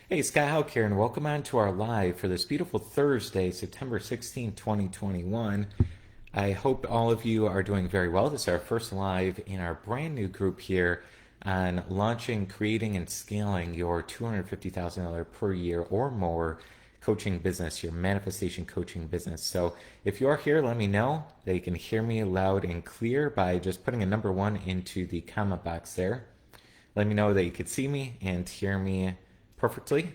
Hey, Scott Haug here, and welcome on to our live for this beautiful Thursday, September 16th, 2021. I hope all of you are doing very well. This is our first live in our brand new group here on launching, creating, and scaling your $250,000 per year or more coaching business, your manifestation coaching business. So if you are here, let me know that you can hear me loud and clear by just putting a number one into the comment box there. Let me know that you could see me and hear me perfectly.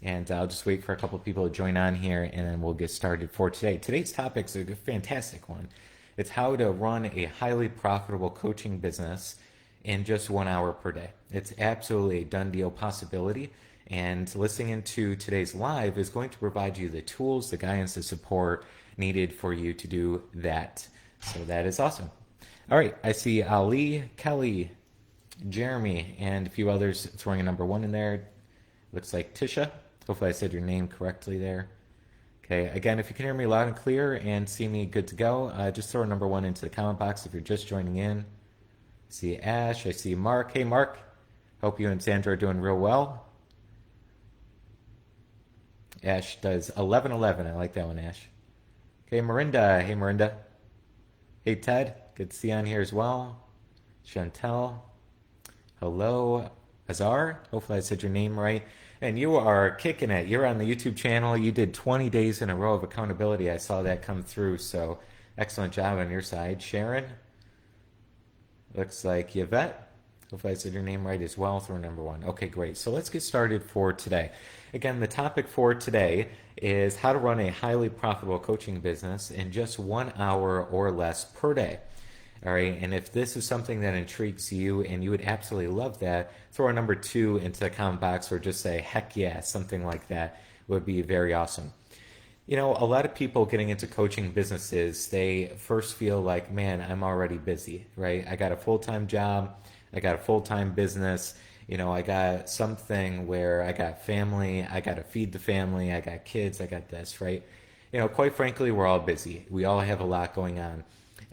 And I'll just wait for a couple of people to join on here and then we'll get started for today. Today's topic is a fantastic one. It's how to run a highly profitable coaching business in just 1 hour per day. It's absolutely a done deal possibility. And listening into today's live is going to provide you the tools, the guidance, the support needed for you to do that. So that is awesome. All right, I see Ali, Kelly, Jeremy, and a few others throwing a number one in there. Looks like Tisha. Hopefully I said your name correctly there. Okay, again, if you can hear me loud and clear and see me good to go, just throw a number one into the comment box if you're just joining in. I see Ash, I see Mark. Hey, Mark. Hope you and Sandra are doing real well. Ash does 11:11. I like that one, Ash. Okay, Marinda. Hey, Marinda. Hey, Ted. Good to see you on here as well. Chantel. Hello, Azar. Hopefully I said your name right. And you are kicking it. You're on the YouTube channel. You did 20 days in a row of accountability. I saw that come through. So excellent job on your side. Sharon. Looks like Yvette. Hopefully I said your name right as well. Throw number one. Okay, great. So let's get started for today. Again, the topic for today is how to run a highly profitable coaching business in just 1 hour or less per day. All right, and if this is something that intrigues you and you would absolutely love that, throw a number two into the comment box or just say, heck yeah, something like that would be very awesome. You know, a lot of people getting into coaching businesses, they first feel like, man, I'm already busy, right? I got a full-time job, I got a full-time business, I got something where I got family, I got to feed the family, I got kids, I got this, right? Quite frankly, we're all busy. We all have a lot going on.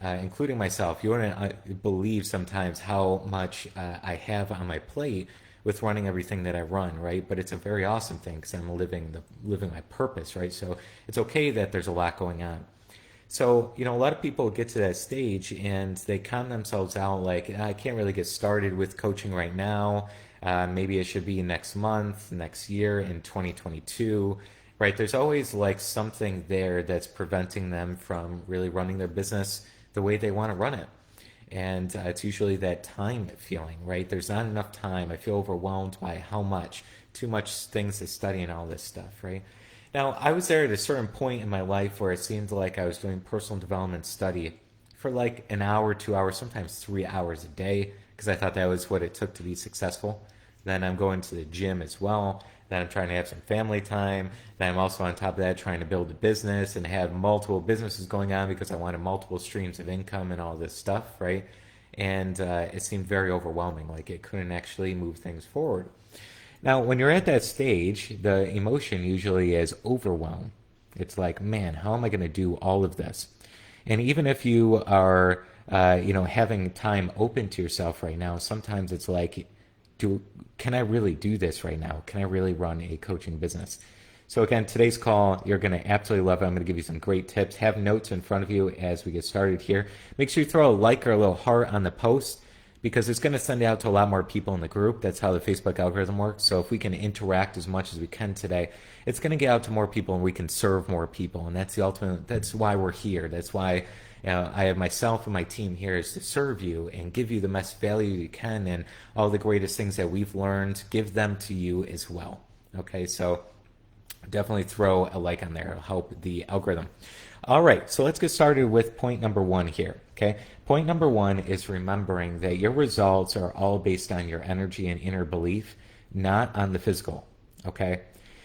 Including myself. You wouldn't believe sometimes how much I have on my plate with running everything that I run, right? But it's a very awesome thing because I'm living my purpose, right? So it's okay that there's a lot going on. So, a lot of people get to that stage and they calm themselves out like, I can't really get started with coaching right now. Maybe it should be next month, next year in 2022, right? There's always like something there that's preventing them from really running their business the way they want to run it. And it's usually that time feeling, right? There's not enough time. I feel overwhelmed by how much, too much things to study and all this stuff, right? Now, I was there at a certain point in my life where it seemed like I was doing personal development study for like an hour, 2 hours, sometimes 3 hours a day, because I thought that was what it took to be successful. Then I'm going to the gym as well. Then I'm trying to have some family time. Then I'm also on top of that trying to build a business and have multiple businesses going on because I wanted multiple streams of income and all this stuff, right? And it seemed very overwhelming, like it couldn't actually move things forward. Now, when you're at that stage, the emotion usually is overwhelm. It's like, man, how am I going to do all of this? And even if you are, having time open to yourself right now, sometimes it's like, can I really do this right now? Can I really run a coaching business? So again, today's call, you're going to absolutely love it. I'm going to give you some great tips. Have notes in front of you as we get started here. Make sure you throw a like or a little heart on the post because it's going to send it out to a lot more people in the group. That's how the Facebook algorithm works. So if we can interact as much as we can today, it's going to get out to more people and we can serve more people. And that's the ultimate, that's why we're here. That's why I have myself and my team here is to serve you and give you the best value you can and all the greatest things that we've learned, give them to you as well. Okay, so definitely throw a like on there. It'll help the algorithm. All right, so let's get started with point number one here. Okay, point number one is remembering that your results are all based on your energy and inner belief, not on the physical. Okay,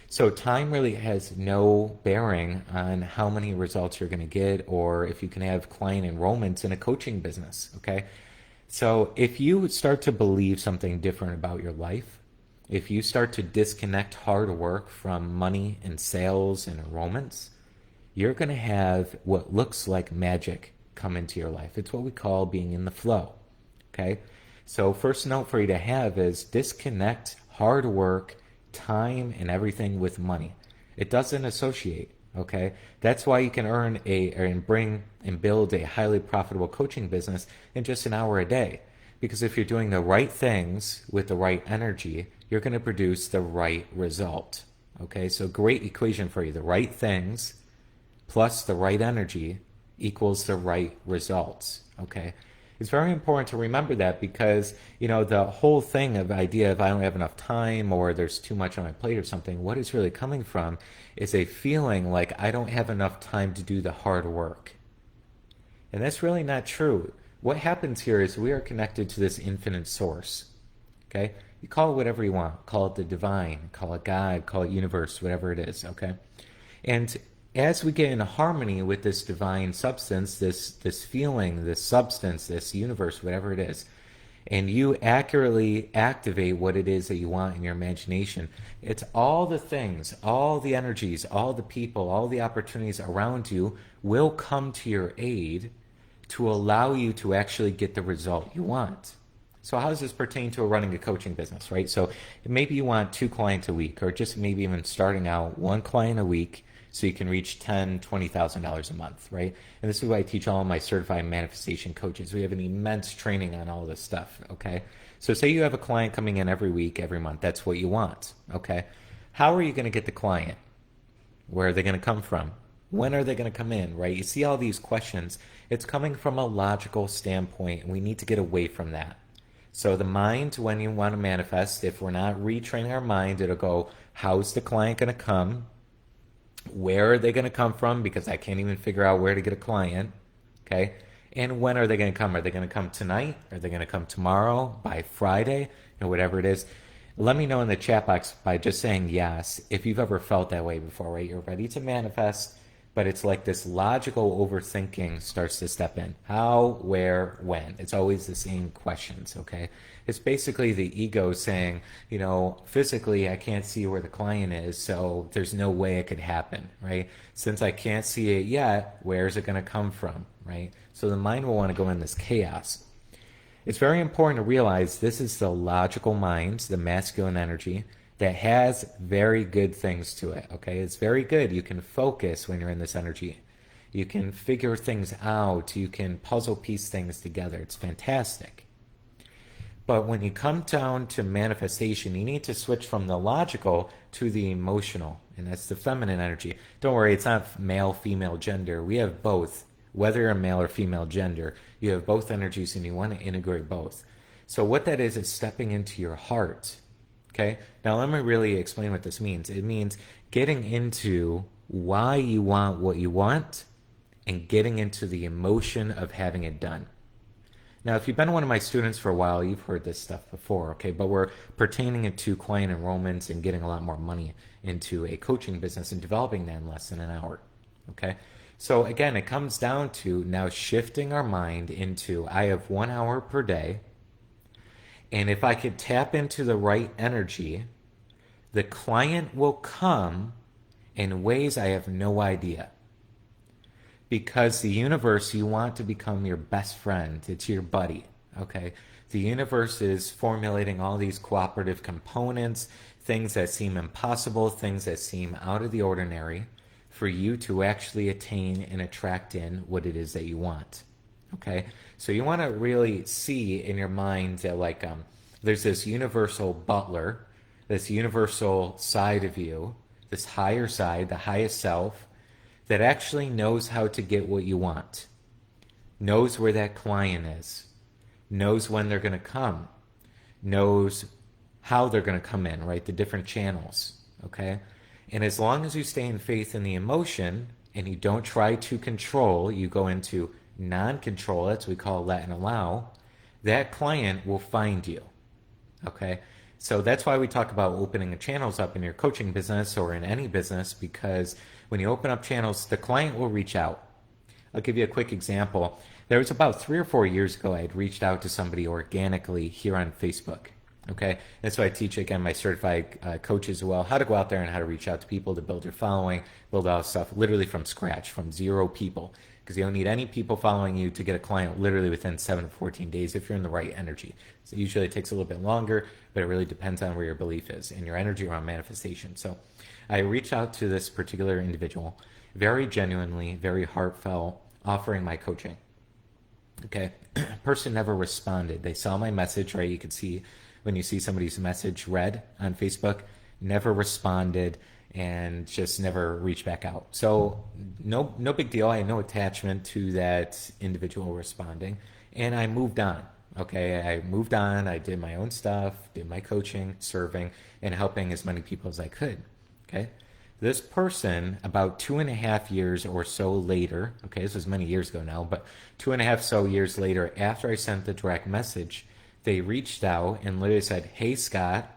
so time really has no bearing on how many results you're going to get or if you can have client enrollments in a coaching business. Okay, so if you start to believe something different about your life, if you start to disconnect hard work from money and sales and enrollments, you're going to have what looks like magic come into your life. It's what we call being in the flow. Okay, so first note for you to have is disconnect hard work time and everything with money. It doesn't associate. Okay, that's why you can bring and build a highly profitable coaching business in just an hour a day. Because if you're doing the right things with the right energy, you're going to produce the right result. Okay, so great equation for you. The right things plus the right energy equals the right results. Okay, it's very important to remember that, because the whole thing of idea of I don't have enough time or there's too much on my plate or something, what it's really coming from is a feeling like I don't have enough time to do the hard work. And that's really not true. What happens here is we are connected to this infinite source. Okay, you call it whatever you want. Call it the divine, call it God, call it universe, whatever it is. Okay, and as we get in harmony with this divine substance, this feeling, this substance, this universe, whatever it is, and you accurately activate what it is that you want in your imagination, it's all the things, all the energies, all the people, all the opportunities around you will come to your aid to allow you to actually get the result you want. So how does this pertain to running a coaching business, right? So maybe you want 2 clients a week, or just maybe even starting out 1 client a week, so you can reach $10,000, $20,000 a month, right? And this is why I teach all of my certified manifestation coaches. We have an immense training on all this stuff, okay? So say you have a client coming in every week, every month. That's what you want, okay? How are you going to get the client? Where are they going to come from? When are they going to come in, right? You see all these questions. It's coming from a logical standpoint, and we need to get away from that. So the mind, when you want to manifest, if we're not retraining our mind, it'll go, how's the client going to come? Where are they going to come from? Because I can't even figure out where to get a client. Okay. And when are they going to come? Are they going to come tonight? Are they going to come tomorrow, by Friday, whatever it is? Let me know in the chat box by just saying yes if you've ever felt that way before, right? You're ready to manifest, but it's like this logical overthinking starts to step in. How, where, when? It's always the same questions, okay? It's basically the ego saying, physically I can't see where the client is, so there's no way it could happen, right? Since I can't see it yet, where's it going to come from, right? So the mind will want to go in this chaos. It's very important to realize this is the logical mind, the masculine energy, that has very good things to it, okay? It's very good. You can focus when you're in this energy. You can figure things out. You can puzzle piece things together. It's fantastic. But when you come down to manifestation, you need to switch from the logical to the emotional, and that's the feminine energy. Don't worry, it's not male, female, gender. We have both. Whether you're a male or female gender, you have both energies, and you want to integrate both. So what that is stepping into your heart. Okay, now let me really explain what this means. It means getting into why you want what you want and getting into the emotion of having it done. Now, if you've been one of my students for a while, you've heard this stuff before, okay? But we're pertaining it to client enrollments and getting a lot more money into a coaching business and developing that in less than an hour, okay? So again, it comes down to now shifting our mind into, I have 1 hour per day, and if I could tap into the right energy, the client will come in ways I have no idea. Because the universe, you want to become your best friend. It's your buddy, okay? The universe is formulating all these cooperative components, things that seem impossible, things that seem out of the ordinary, for you to actually attain and attract in what it is that you want, okay? So you want to really see in your mind that there's this universal butler, this universal side of you, this higher side, the highest self, that actually knows how to get what you want, knows where that client is, knows when they're going to come, knows how they're going to come in, right? The different channels, okay? And as long as you stay in faith in the emotion and you don't try to control, you go into non-control, that's what we call let and allow, that client will find you, okay? So that's why we talk about opening the channels up in your coaching business or in any business, because when you open up channels, the client will reach out. I'll give you a quick example. There was about 3 or 4 years ago, I had reached out to somebody organically here on Facebook. Okay, that's why I teach, again, my certified coaches as well, how to go out there and how to reach out to people to build your following, build all stuff literally from scratch, from 0 people. because you don't need any people following you to get a client literally within 7 to 14 days if you're in the right energy. So usually it takes a little bit longer, but it really depends on where your belief is and your energy around manifestation. So I reached out to this particular individual, very genuinely, very heartfelt, offering my coaching. Okay. Person never responded. They saw my message, right? You could see when you see somebody's message read on Facebook, never responded and just never reached back out. So no big deal. I had no attachment to that individual responding, and I moved on. Okay, I moved on. I did my own stuff, did my coaching, serving, and helping as many people as I could. Okay. This person, about 2.5 years or so later, okay, this was many years ago now, but 2.5 so years later, after I sent the direct message, they reached out and literally said, "Hey, Scott,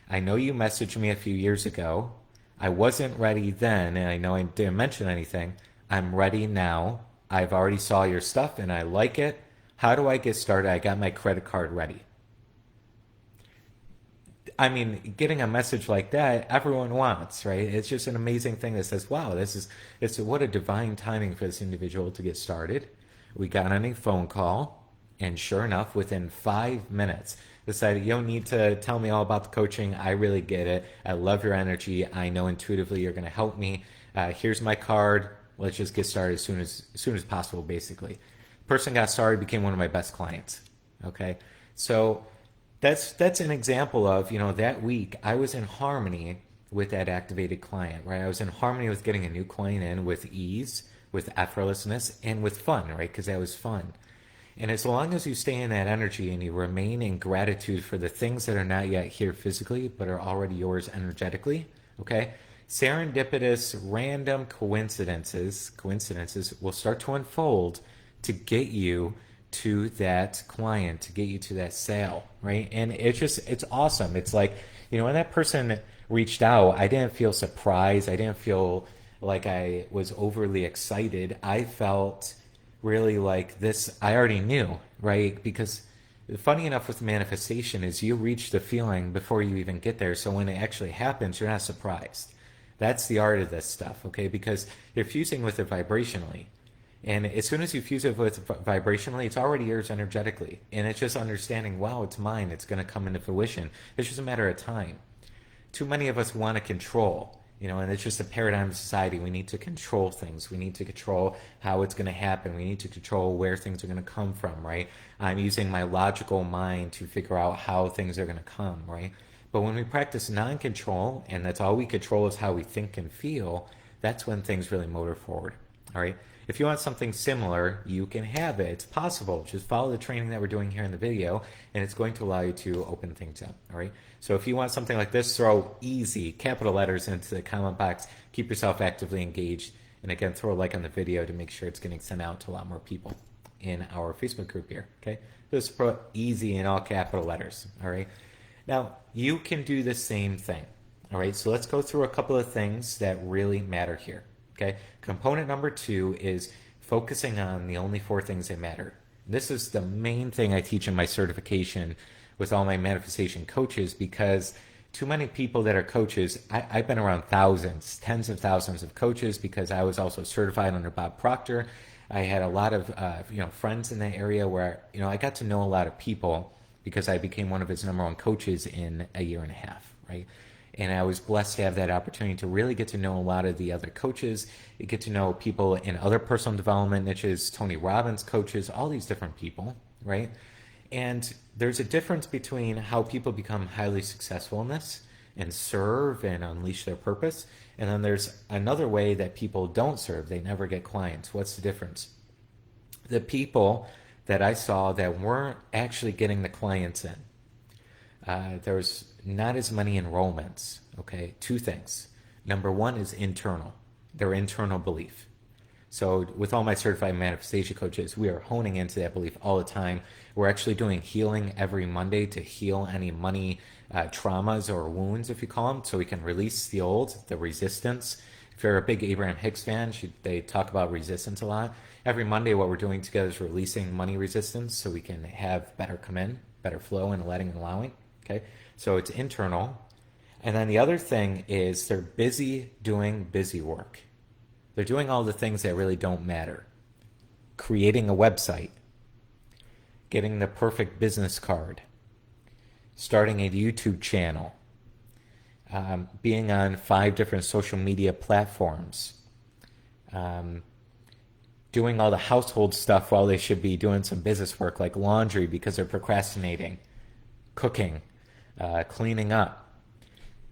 I know you messaged me a few years ago. I wasn't ready then, and I know I didn't mention anything. I'm ready now. I've already saw your stuff, and I like it. How do I get started? I got my credit card ready." I mean, getting a message like that, everyone wants, right? It's just an amazing thing that says, wow, it's what a divine timing for this individual to get started. We got on a phone call, and sure enough, within 5 minutes, decided, you don't need to tell me all about the coaching. I really get it. I love your energy. I know intuitively you're going to help me. Here's my card. Let's just get started as soon as possible, basically. Person got started, became one of my best clients. Okay, so that's an example of, that week I was in harmony with that activated client, right? I was in harmony with getting a new client in with ease, with effortlessness, and with fun, right? Because that was fun. And as long as you stay in that energy and you remain in gratitude for the things that are not yet here physically, but are already yours energetically, okay? Serendipitous, random coincidences will start to unfold to get you to that client, to get you to that sale, right? And it's awesome. It's like, when that person reached out, I didn't feel surprised. I didn't feel like I was overly excited. I felt really like this, I already knew, right? Because funny enough with manifestation is you reach the feeling before you even get there. So when it actually happens, you're not surprised. That's the art of this stuff, okay? Because you're fusing with it vibrationally. And as soon as you fuse it with vibrationally, it's already yours energetically. And it's just understanding, wow, it's mine. It's going to come into fruition. It's just a matter of time. Too many of us want to control, and it's just a paradigm of society. We need to control things. We need to control how it's going to happen. We need to control where things are going to come from, right? I'm using my logical mind to figure out how things are going to come, right? But when we practice non-control, and that's all we control is how we think and feel, that's when things really motor forward, all right? If you want something similar, you can have it. It's possible. Just follow the training that we're doing here in the video, and it's going to allow you to open things up, all right? So if you want something like this, throw easy, capital letters into the comment box. Keep yourself actively engaged. And again, throw a like on the video to make sure it's getting sent out to a lot more people in our Facebook group here, okay? Just put easy in all capital letters, all right? Now, you can do the same thing, all right? So let's go through a couple of things that really matter here. Okay, component number 2 is focusing on the only 4 things that matter. This is the main thing I teach in my certification with all my manifestation coaches, because too many people that are coaches, I've been around thousands, tens of thousands of coaches, because I was also certified under Bob Proctor. I had a lot of friends in that area where I got to know a lot of people because I became one of his number 1 coaches in a year and a half, right? And I was blessed to have that opportunity to really get to know a lot of the other coaches, get to know people in other personal development niches, Tony Robbins coaches, all these different people, right? And there's a difference between how people become highly successful in this and serve and unleash their purpose. And then there's another way that people don't serve. They never get clients. What's the difference? The people that I saw that weren't actually getting the clients in, there's not as many enrollments, okay? 2 things. Number 1 is internal, their internal belief. So with all my certified manifestation coaches, we are honing into that belief all the time. We're actually doing healing every Monday to heal any money traumas or wounds, if you call them, so we can release the old, the resistance. If you're a big Abraham Hicks fan, they talk about resistance a lot. Every Monday, what we're doing together is releasing money resistance so we can have better come in, better flow and letting and allowing. Okay, so it's internal. And then the other thing is they're busy doing busy work. They're doing all the things that really don't matter. creating a website, getting the perfect business card, starting a YouTube channel, being on 5 different social media platforms, doing all the household stuff while they should be doing some business work like laundry because they're procrastinating, cooking, cleaning up.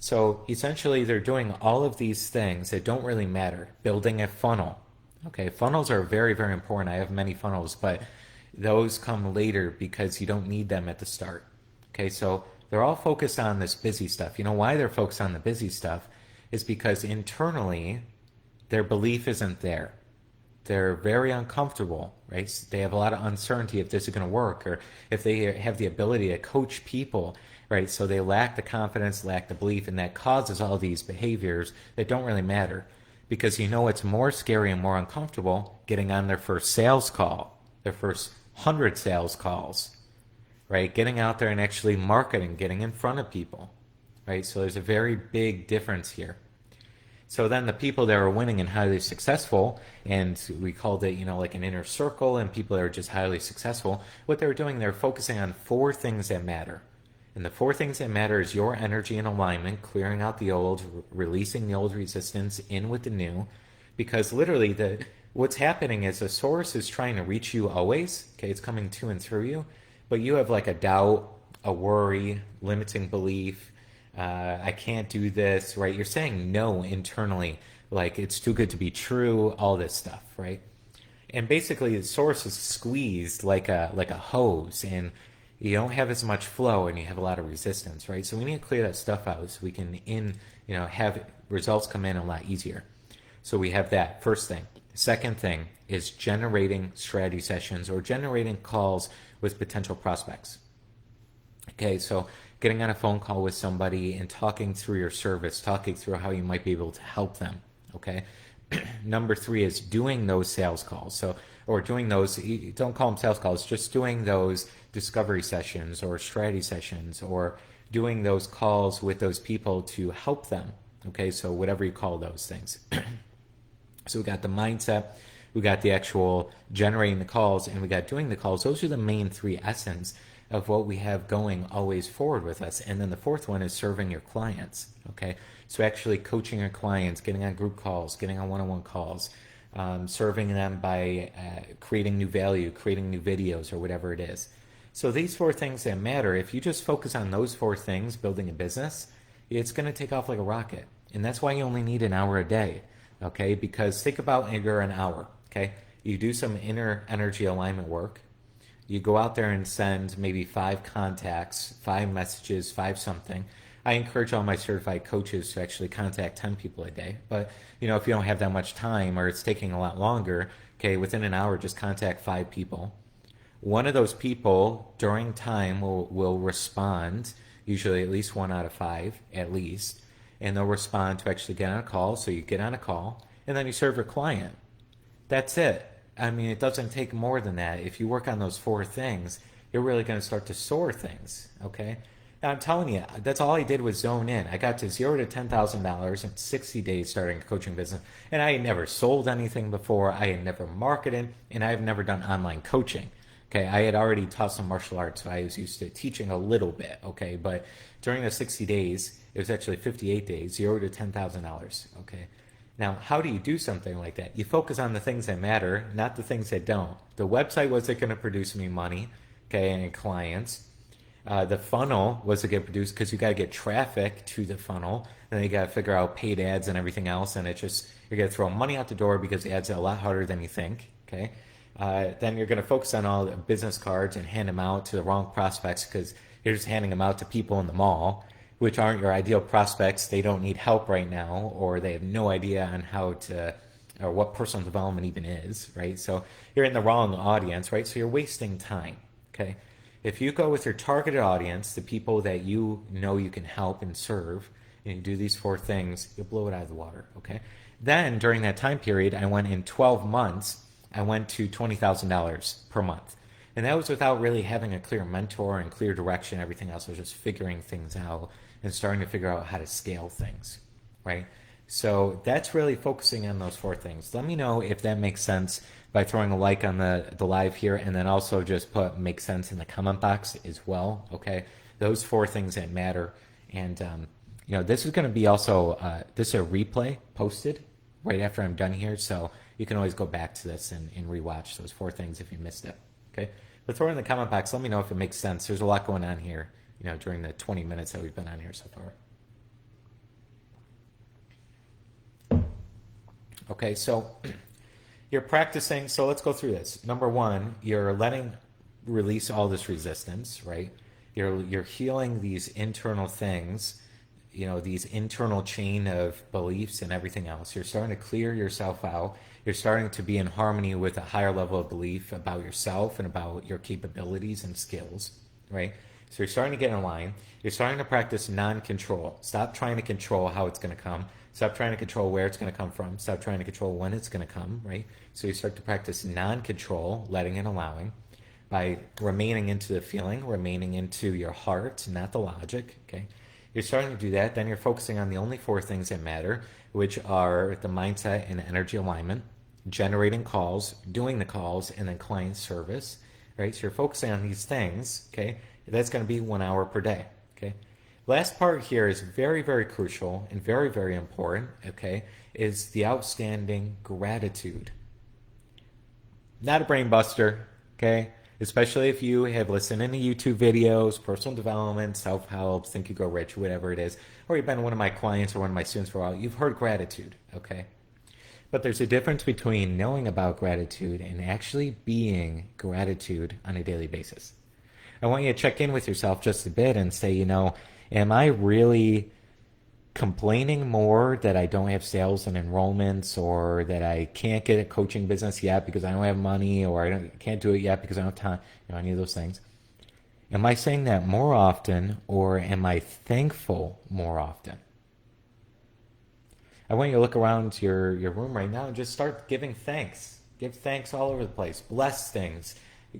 So essentially they're doing all of these things that don't really matter. Building a funnel. Okay, funnels are very, very important. I have many funnels, but those come later because you don't need them at the start. Okay, so they're all focused on this busy stuff. You know why they're focused on the busy stuff is because internally their belief isn't there. They're very uncomfortable, right? They have a lot of uncertainty if this is going to work or if they have the ability to coach people, right? So they lack the confidence, lack the belief, and that causes all these behaviors that don't really matter. Because you know it's more scary and more uncomfortable getting on their first sales call, their first 100 sales calls, right? Getting out there and actually marketing, getting in front of people, right? So there's a very big difference here. So then the people that are winning and highly successful, and we called it, like an inner circle, and people that are just highly successful, what they're doing, they're focusing on 4 things that matter. And the 4 things that matter is your energy and alignment, clearing out the old, releasing the old resistance, in with the new. Because literally what's happening is the source is trying to reach you always. Okay, it's coming to and through you. But you have like a doubt, a worry, limiting belief. I can't do this, right? You're saying no internally, like it's too good to be true, all this stuff, right? And basically the source is squeezed like a hose, and you don't have as much flow and you have a lot of resistance, right? So we need to clear that stuff out so we can have results come in a lot easier. So we have that first thing. Second thing is generating strategy sessions or generating calls with potential prospects. Okay, so getting on a phone call with somebody and talking through your service, talking through how you might be able to help them. Okay. Number 3 is doing those sales calls. Or doing those, don't call them sales calls, just doing those discovery sessions or strategy sessions, or doing those calls with those people to help them. Okay, so whatever you call those things. So we got the mindset, we got the actual generating the calls, and we got doing the calls. Those are the main 3 essence of what we have going always forward with us. And then the 4th one is serving your clients. Okay, so actually coaching your clients, getting on group calls, getting on one-on-one calls, serving them by creating new value, creating new videos, or whatever it is. So these 4 things that matter, if you just focus on those 4 things, building a business, it's going to take off like a rocket. And that's why you only need an hour a day. Okay, because think about you're an hour. Okay, you do some inner energy alignment work. You go out there and send maybe 5 contacts, 5 messages, 5 something. I encourage all my certified coaches to actually contact 10 people a day. But, if you don't have that much time or it's taking a lot longer, okay, within an hour, just contact 5 people. One of those people during time will respond, usually at least 1 out of 5, at least. And they'll respond to actually get on a call. So you get on a call and then you serve your client. That's it. I mean, it doesn't take more than that. If you work on those 4 things, you're really going to start to soar things, okay? Now, I'm telling you, that's all I did was zone in. I got to $0 to $10,000 in 60 days starting a coaching business, and I had never sold anything before. I had never marketed, and I have never done online coaching, okay? I had already taught some martial arts, so I was used to teaching a little bit, okay? But during the 60 days, it was actually 58 days, $0 to $10,000, okay? Now, how do you do something like that? You focus on the things that matter, not the things that don't. The website wasn't going to produce me money, okay, and clients. The funnel wasn't going to produce because you got to get traffic to the funnel, and then you got to figure out paid ads and everything else, and you're going to throw money out the door because the ads are a lot harder than you think, okay? Then you're going to focus on all the business cards and hand them out to the wrong prospects because you're just handing them out to people in the mall, which aren't your ideal prospects. They don't need help right now, or they have no idea on or what personal development even is, right? So you're in the wrong audience, right? So you're wasting time, okay? If you go with your targeted audience, the people that you know you can help and serve, and you do these 4 things, you'll blow it out of the water, okay? Then during that time period, I went in 12 months, I went to $20,000 per month. And that was without really having a clear mentor and clear direction, everything else. I was just figuring things out and starting to figure out how to scale things, right? So that's really focusing on those four things. Let me know if that makes sense by throwing a like on the live here, and then also just put makes sense in the comment box as well. Okay, those four things that matter. And this is going to be also this is a replay posted right after I'm done here, so you can always go back to this and rewatch those four things if you missed it. Okay, but throw it in the comment box. Let me know if it makes sense. There's a lot going on here, during the 20 minutes that we've been on here so far. Okay, so you're practicing. So let's go through this. Number one, you're letting release all this resistance, right? You're healing these internal things, these internal chain of beliefs and everything else. You're starting to clear yourself out. You're starting to be in harmony with a higher level of belief about yourself and about your capabilities and skills, right? So you're starting to get in line. You're starting to practice non-control. Stop trying to control how it's going to come. Stop trying to control where it's going to come from. Stop trying to control when it's going to come, right? So you start to practice non-control, letting and allowing, by remaining into the feeling, remaining into your heart, not the logic, okay? You're starting to do that. Then you're focusing on the only four things that matter, which are the mindset and energy alignment, generating calls, doing the calls, and then client service, right? So you're focusing on these things, okay? That's going to be 1 hour per day, okay? Last part here is very, very crucial and very, very important, okay, is the outstanding gratitude. Not a brain buster, okay? Especially if you have listened to YouTube videos, personal development, self-help, Think You Grow Rich, whatever it is, or you've been one of my clients or one of my students for a while, you've heard gratitude, okay? But there's a difference between knowing about gratitude and actually being gratitude on a daily basis. I want you to check in with yourself just a bit and say, am I really complaining more that I don't have sales and enrollments, or that I can't get a coaching business yet because I don't have money, or I can't do it yet because I don't have time, any of those things? Am I saying that more often, or am I thankful more often? I want you to look around your room right now and just start giving thanks. Give thanks all over the place. Bless things.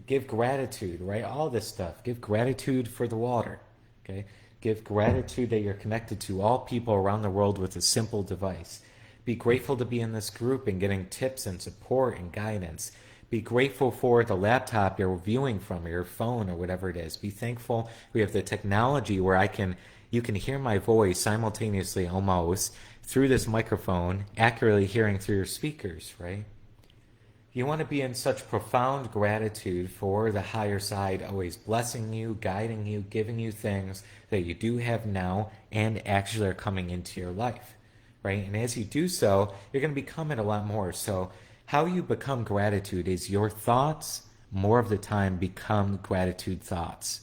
Give gratitude, right? All this stuff. Give gratitude for the water, okay? Give gratitude that you're connected to all people around the world with a simple device. Be grateful to be in this group and getting tips and support and guidance. Be grateful for the laptop you're viewing from, or your phone, or whatever it is. Be thankful we have the technology where you can hear my voice simultaneously almost through this microphone, accurately hearing through your speakers, right? You want to be in such profound gratitude for the higher side, always blessing you, guiding you, giving you things that you do have now and actually are coming into your life, right? And as you do so, you're going to become it a lot more. So how you become gratitude is your thoughts more of the time become gratitude thoughts.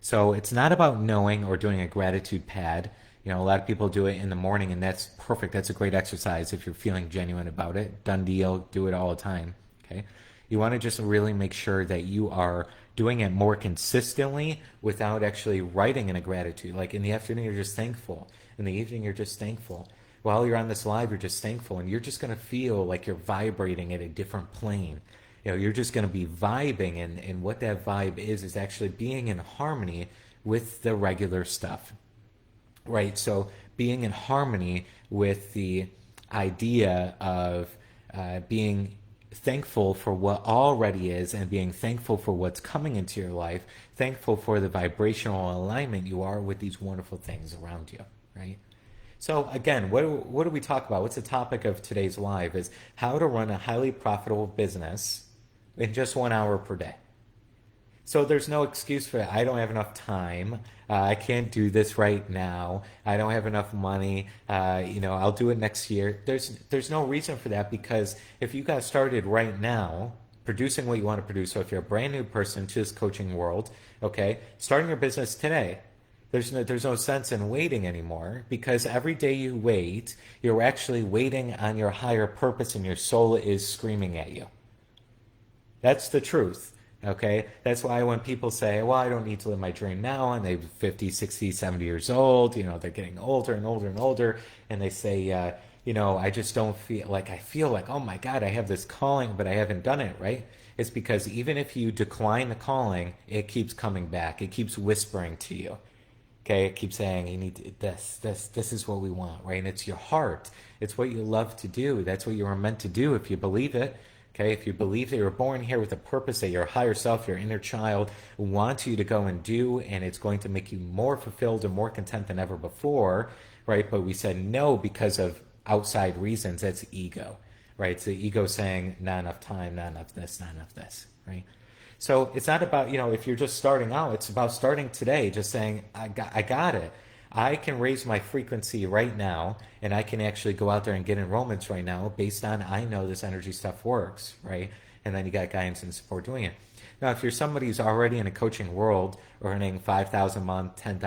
So it's not about knowing or doing a gratitude pad. A lot of people do it in the morning, and that's perfect. That's a great exercise if you're feeling genuine about it. Done deal. Do it all the time. Okay. You want to just really make sure that you are doing it more consistently without actually writing in a gratitude. Like in the afternoon, you're just thankful. In the evening, you're just thankful. While you're on this live, you're just thankful, and you're just going to feel like you're vibrating at a different plane. You're just going to be vibing, and what that vibe is actually being in harmony with the regular stuff. Right, so being in harmony with the idea of being thankful for what already is, and being thankful for what's coming into your life, thankful for the vibrational alignment you are with these wonderful things around you, right? So again, what do we talk about? What's the topic of today's live is how to run a highly profitable business in just 1 hour per day. So there's no excuse for it. I don't have enough time. I can't do this right now. I don't have enough money. I'll do it next year. There's no reason for that, because if you got started right now, producing what you want to produce, so if you're a brand new person to this coaching world, okay, starting your business today, there's no sense in waiting anymore, because every day you wait, you're actually waiting on your higher purpose, and your soul is screaming at you. That's the truth. Okay, that's why when people say, well, I don't need to live my dream now, and they're 50, 60, 70 years old, they're getting older and older and older, and they say, I just don't feel like, oh my God, I have this calling, but I haven't done it, right? It's because even if you decline the calling, it keeps coming back. It keeps whispering to you. Okay, it keeps saying you need this is what we want, right? And it's your heart. It's what you love to do. That's what you were meant to do if you believe it. Okay, if you believe that you were born here with a purpose, that your higher self, your inner child wants you to go and do, and it's going to make you more fulfilled and more content than ever before, right? But we said no because of outside reasons. That's ego, right? It's the ego saying, not enough time, not enough this, not enough this, right? So it's not about, if you're just starting out, it's about starting today, just saying, I got it. I can raise my frequency right now, and I can actually go out there and get enrollments right now based on I know this energy stuff works, right? And then you got guidance and support doing it. Now, if you're somebody who's already in a coaching world, earning $5,000 a month, $10,000,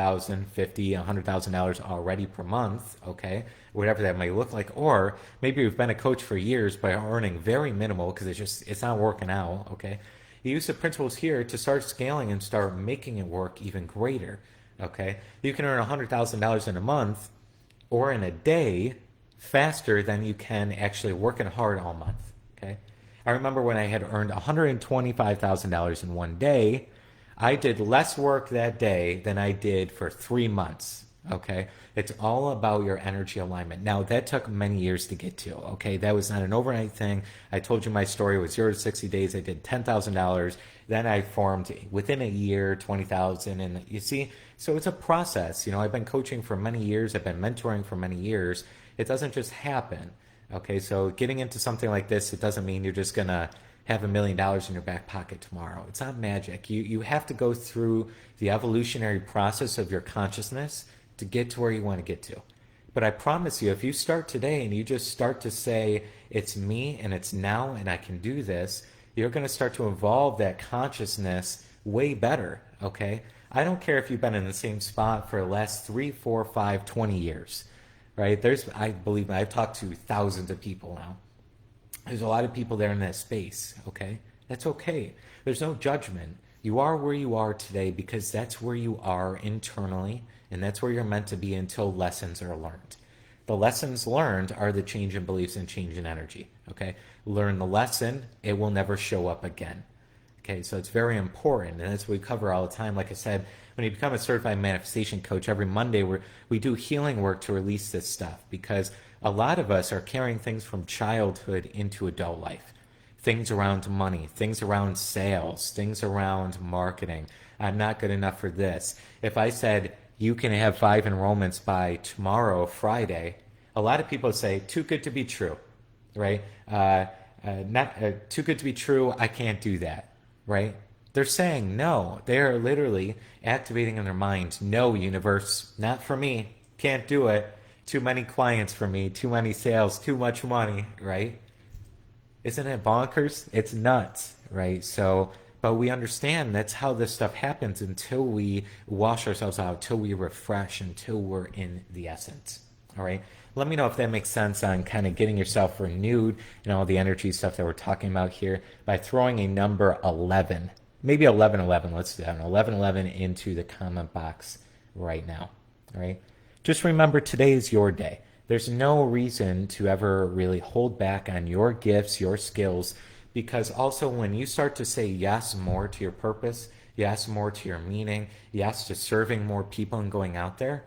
$50,000, $100,000 already per month, okay, whatever that may look like, or maybe you've been a coach for years but are earning very minimal because it's not working out, okay. You use the principles here to start scaling and start making it work even greater. Okay, you can earn $100,000 in a month or in a day faster than you can actually working hard all month. Okay, I remember when I had earned $125,000 in one day, I did less work that day than I did for 3 months. Okay, it's all about your energy alignment. Now, that took many years to get to. Okay, that was not an overnight thing. I told you my story was 0 to 60 days. I did $10,000. Then I formed within a year 20,000. And you see, so it's a process. I've been coaching for many years. I've been mentoring for many years. It doesn't just happen. Okay, so getting into something like this, it doesn't mean you're just gonna have $1,000,000 in your back pocket tomorrow. It's not magic. You have to go through the evolutionary process of your consciousness to get to where you want to get to. But I promise you, if you start today and you just start to say, it's me and it's now and I can do this, you're going to start to evolve that consciousness way better, okay? I don't care if you've been in the same spot for the last 3, 4, 5, 20 years, right? I believe I've talked to thousands of people now. There's a lot of people there in that space, okay? That's okay. There's no judgment. You are where you are today because that's where you are internally, and that's where you're meant to be until lessons are learned. The lessons learned are the change in beliefs and change in energy, okay? Learn the lesson, it will never show up again. Okay, so it's very important, and that's what we cover all the time. Like I said, when you become a certified manifestation coach, every Monday we do healing work to release this stuff because a lot of us are carrying things from childhood into adult life. Things around money, things around sales, things around marketing. I'm not good enough for this. If I said, you can have 5 enrollments by tomorrow, Friday, a lot of people say, too good to be true, right? Not too good to be true, I can't do that, right? They're saying no. They are literally activating in their mind, no, universe, not for me, can't do it. Too many clients for me, too many sales, too much money, right? Isn't it bonkers? It's nuts, right? So, but we understand that's how this stuff happens until we wash ourselves out, until we refresh, until we're in the essence, all right? Let me know if that makes sense on kind of getting yourself renewed and all the energy stuff that we're talking about here by throwing a number 11, maybe 1111, let's do that, 1111 into the comment box right now, all right? Just remember, today is your day. There's no reason to ever really hold back on your gifts, your skills, because also when you start to say yes more to your purpose, yes more to your meaning, yes to serving more people and going out there,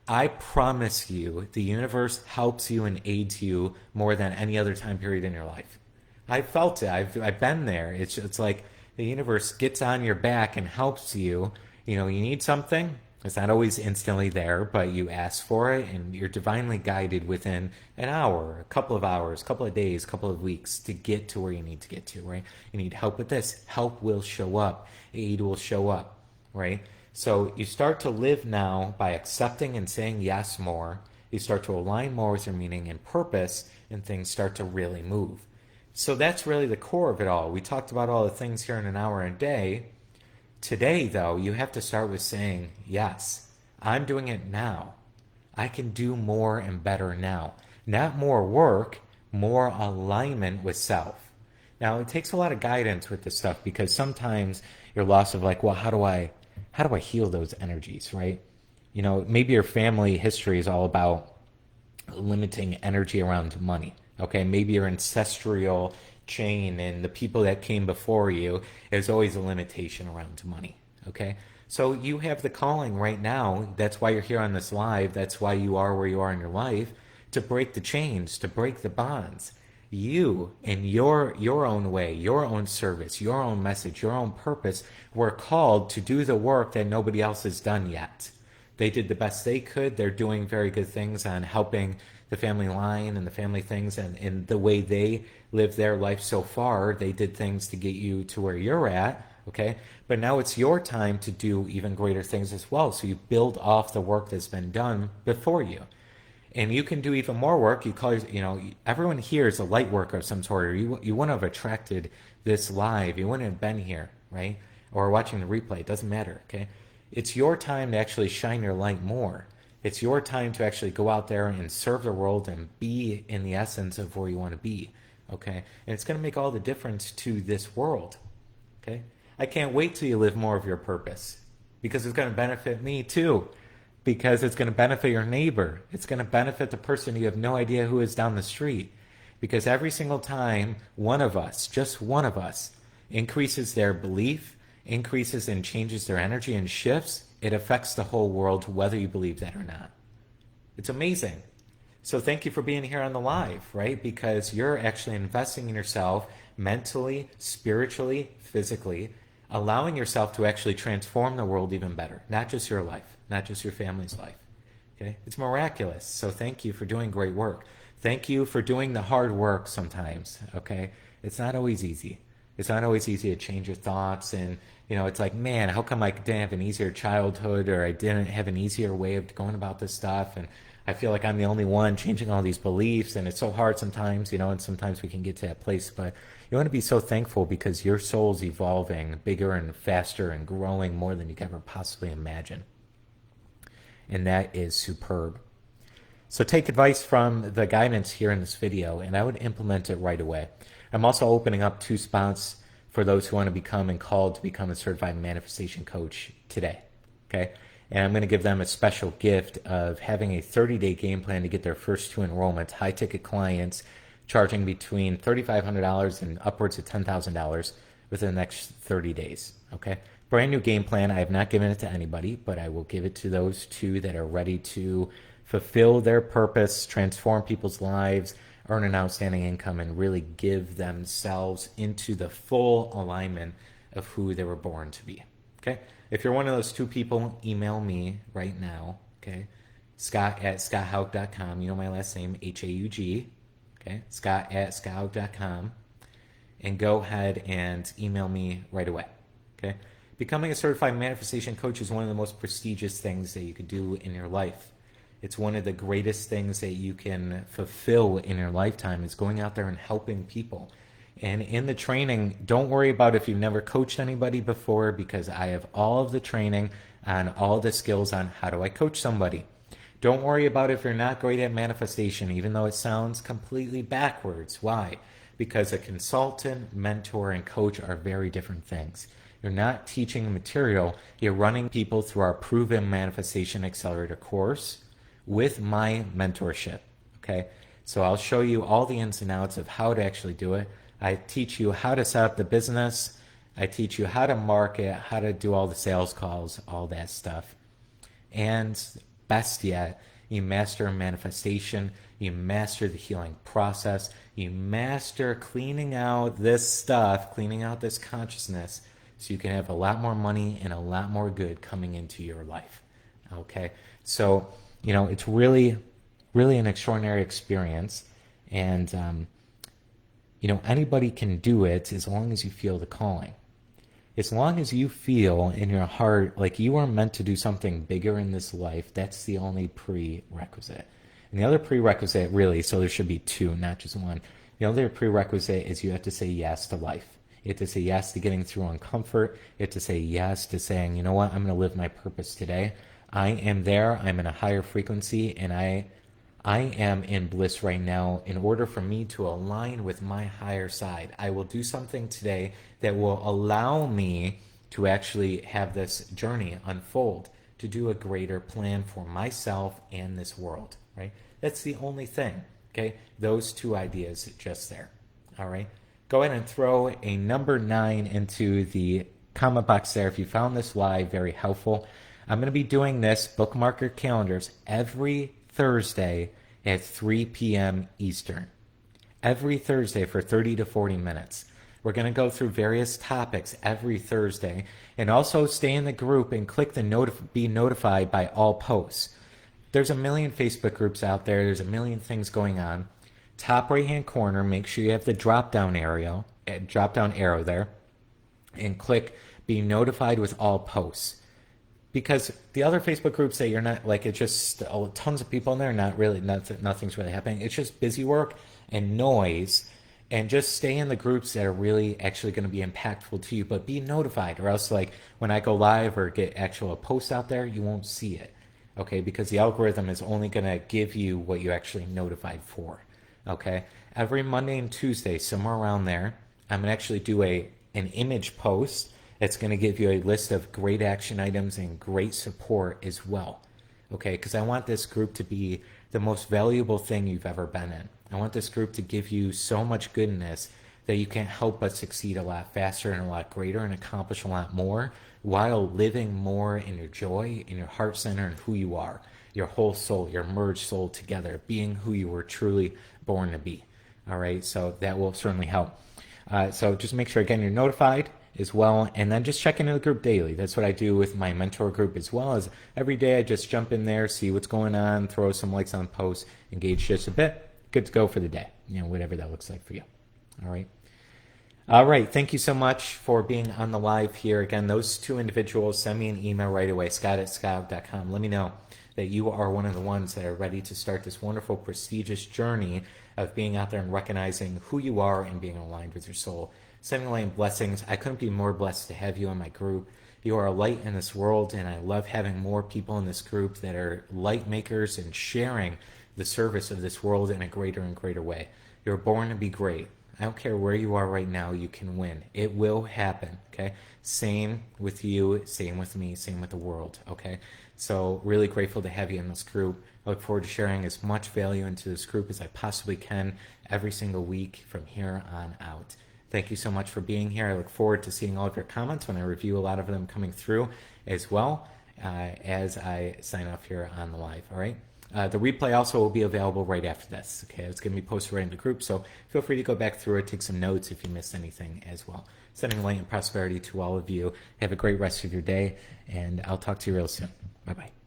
I promise you the universe helps you and aids you more than any other time period in your life. I've felt it. I've been there. It's like the universe gets on your back and helps you. You need something. It's not always instantly there, but you ask for it and you're divinely guided within an hour, a couple of hours, a couple of days, a couple of weeks to get to where you need to get to, right? You need help with this. Help will show up. Aid will show up, right? So you start to live now by accepting and saying yes more. You start to align more with your meaning and purpose, and things start to really move. So that's really the core of it all. We talked about all the things here in an hour a day. Today, though, you have to start with saying, yes, I'm doing it now. I can do more and better now. Not more work, more alignment with self. Now, it takes a lot of guidance with this stuff because sometimes you're lost of like, well, how do I heal those energies, right? Maybe your family history is all about limiting energy around money. Okay, maybe your ancestral chain and the people that came before you, there's always a limitation around money. Okay, So you have the calling right now. That's why you're here on this live. That's why you are where you are in your life, to break the chains, to break the bonds. You, in your own way, your own service, your own message, your own purpose, were called to do the work that nobody else has done yet. They did the best they could. They're doing very good things on helping the family line and the family things, and in the way they live their life so far, they did things to get you to where you're at. Okay, but now it's your time to do even greater things as well. So you build off the work that's been done before you, and you can do even more work. You call, everyone here is a light worker of some sort, or you wouldn't have attracted this live. You wouldn't have been here, right? Or watching the replay. It doesn't matter. Okay, it's your time to actually shine your light more. It's your time to actually go out there and serve the world and be in the essence of where you want to be. Okay, and it's going to make all the difference to this world. Okay, I can't wait till you live more of your purpose, because it's going to benefit me too, because it's going to benefit your neighbor. It's going to benefit the person you have no idea who is down the street, because every single time one of us, just one of us, increases their belief, increases and changes their energy and shifts, it affects the whole world, whether you believe that or not. It's amazing. So thank you for being here on the live, right? Because you're actually investing in yourself mentally, spiritually, physically, allowing yourself to actually transform the world even better. Not just your life, not just your family's life. Okay? It's miraculous. So thank you for doing great work. Thank you for doing the hard work sometimes. Okay? It's not always easy. It's not always easy to change your thoughts, and it's like, man, how come I didn't have an easier childhood, or I didn't have an easier way of going about this stuff, and I feel like I'm the only one changing all these beliefs, and it's so hard sometimes, and sometimes we can get to that place, but you want to be so thankful because your soul's evolving bigger and faster and growing more than you could ever possibly imagine. And that is superb. So take advice from the guidance here in this video, and I would implement it right away. I'm also opening up 2 spots for those who want to become and called to become a certified manifestation coach today. Okay? And I'm going to give them a special gift of having a 30-day game plan to get their first 2 enrollments, high-ticket clients, charging between $3,500 and upwards of $10,000 within the next 30 days. Okay? Brand new game plan. I have not given it to anybody, but I will give it to those 2 that are ready to fulfill their purpose, transform people's lives, earn an outstanding income, and really give themselves into the full alignment of who they were born to be. Okay? If you're one of those 2 people, email me right now. Okay? Scott@scotthaug.com. You know my last name, Haug. Okay? Scott@scotthaug.com. And go ahead and email me right away. Okay? Becoming a certified manifestation coach is one of the most prestigious things that you could do in your life. It's one of the greatest things that you can fulfill in your lifetime, is going out there and helping people. And in the training, don't worry about if you've never coached anybody before, because I have all of the training on all the skills on how do I coach somebody. Don't worry about if you're not great at manifestation, even though it sounds completely backwards. Why? Because a consultant, mentor, and coach are very different things. You're not teaching material. You're running people through our Proven Manifestation Accelerator course with my mentorship. Okay? So I'll show you all the ins and outs of how to actually do it. I teach you how to set up the business. I teach you how to market, how to do all the sales calls, all that stuff. And best yet, you master manifestation, you master the healing process, you master cleaning out this stuff, cleaning out this consciousness, so you can have a lot more money and a lot more good coming into your life. Okay? So, it's really, really an extraordinary experience. And, anybody can do it as long as you feel the calling. As long as you feel in your heart like you are meant to do something bigger in this life, that's the only prerequisite. And the other prerequisite, really, so there should be 2, not just 1. The other prerequisite is you have to say yes to life. You have to say yes to getting through uncomfort. You have to say yes to saying, you know what, I'm going to live my purpose today. I am there. I'm in a higher frequency, and I am in bliss right now. In order for me to align with my higher side, I will do something today that will allow me to actually have this journey unfold, to do a greater plan for myself and this world, right? That's the only thing, okay? Those 2 ideas just there, all right? Go ahead and throw a number 9 into the comment box there if you found this live very helpful. I'm going to be doing this, bookmark your calendars, every Thursday at 3 p.m. Eastern. Every Thursday for 30 to 40 minutes. We're going to go through various topics every Thursday, and also stay in the group and click the be notified by all posts. There's a million Facebook groups out there. There's a million things going on. Top right hand corner, make sure you have the drop down arrow there, and click be notified with all posts. Because the other Facebook groups that you're not, like, it's just tons of people in there, nothing's really happening. It's just busy work and noise. And just stay in the groups that are really actually going to be impactful to you, but be notified, or else, like, when I go live or get actual posts out there, you won't see it. Okay, because the algorithm is only going to give you what you actually notified for. Okay, every Monday and Tuesday, somewhere around there, I'm going to actually do an image post that's going to give you a list of great action items and great support as well. Okay, because I want this group to be the most valuable thing you've ever been in. I want this group to give you so much goodness that you can't help but succeed a lot faster and a lot greater and accomplish a lot more while living more in your joy, in your heart center, and who you are, your whole soul, your merged soul together, being who you were truly born to be. All right, so that will certainly help. So just make sure, again, you're notified as well, and then just check into the group daily. That's what I do with my mentor group as well. As every day I just jump in there, see what's going on, throw some likes on posts, engage just a bit. Good to go for the day, whatever that looks like for you. All right, thank you so much for being on the live here. Again, those two individuals, send me an email right away, scott@scout.com. Let me know that you are one of the ones that are ready to start this wonderful, prestigious journey of being out there and recognizing who you are and being aligned with your soul. Sending light and blessings. I couldn't be more blessed to have you in my group. You are a light in this world, and I love having more people in this group that are light makers and sharing the service of this world in a greater and greater way. You're born to be great. I don't care where you are right now, you can win. It will happen, okay? Same with you, same with me, same with the world, okay? So really grateful to have you in this group. I look forward to sharing as much value into this group as I possibly can every single week from here on out. Thank you so much for being here. I look forward to seeing all of your comments when I review a lot of them coming through as well as I sign off here on the live, all right? The replay also will be available right after this. Okay, it's going to be posted right in the group, so feel free to go back through it, take some notes if you missed anything as well. Sending light and prosperity to all of you. Have a great rest of your day, and I'll talk to you real soon. Bye-bye.